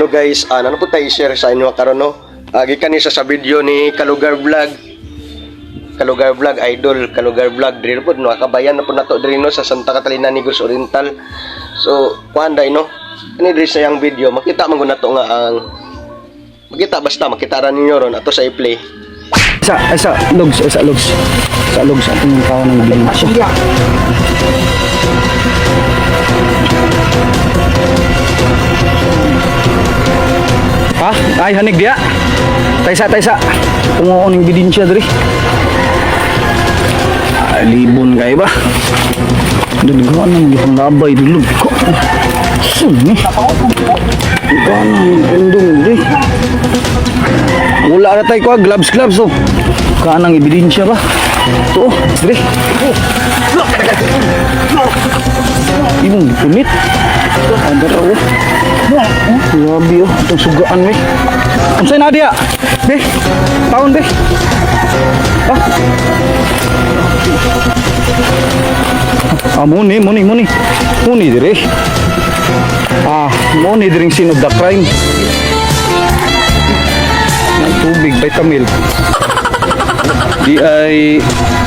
No guys, ano po tayo share sa inyo karon no? Gikan ni sa video ni Kalugar Vlog. Kalugar Vlog idol, Kalugar Vlog diri po no kabayan na po nato diri no sa Santa Catalina Negros Oriental. So, kuanday no. Kani diri sa yang video makita man gud nato nga ang makita ra ninyo ron ato sa i-play. Sa logs atong kawan ng bilin siya. Ha? Ay hanig dia. Taysa. Tungoon ng bilin siya diri. Libon kay ba? Dughan nang gihang labay dulog ko. Suni. Dughan nang endong diri. Wala na tayo ko, gloves oh. Kanang ebidensya ba? Ito oh, dire. Ibong punit. Ada raw. Grabe oh, itong sugaan we. Unsay na dia? Be, taon be. Muni dire. Muni diring scene of the crime. Tubig, vitamil. Di ay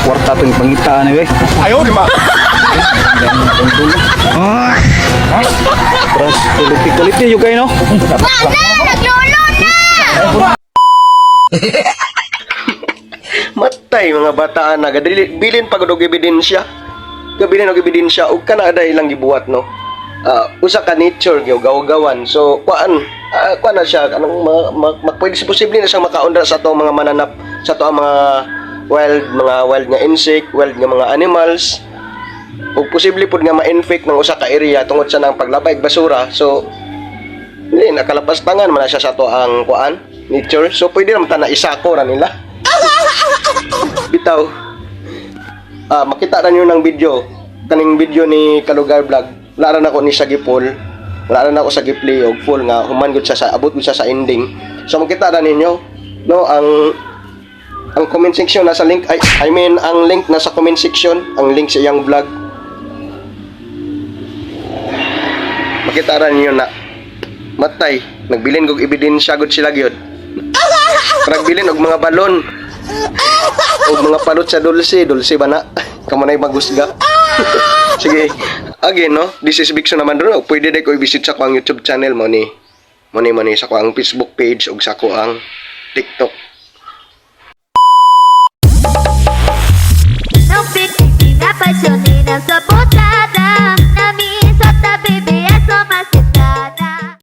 kwarta itong pangitaan eh. Ayaw, di ba? Terus kulit-kulitnya juga no? Matay mga bataan na bilin pag og ebidensya. Gabilin og ebidensya ug kana aday lang gibuhat no. Usa ka nature gaw-gawan. So kuan na siya kanang pwede posible na siyang makaundra sa atong mga mananap sa ato mga wild nga insect, wild nga mga animals. Ug posible pud nga ma-infect ng usa ka area tungod sa nang paglabay basura. So hindi nakalapastangan man na siya sa ato ang kuan nature. So pwede naman ta na isako ra nila. Bitaw. Makita ra niyo ng video. Kaning video ni Kalugar Vlog. Wala na ako ni sa gipol. Wala na ako sa giplay og full nga human gud siya sa abot gud siya sa ending. So makita ra ninyo no ang comment section nasa link ang link nasa comment section, ang link sa iyang vlog. Makita ra ninyo na matay nagbilin og ebidensya gud sila gyud. Nagbilin og mga balon. Og mga palot sa dulce ba na? Kamo nay magusga. Sige, again no, this is Bigso naman doon. Pwede na ko i-visit sa ko ang YouTube channel mo ni sa ko ang Facebook page ug sa ko ang TikTok. Não fique na paixão, nem nessa botada.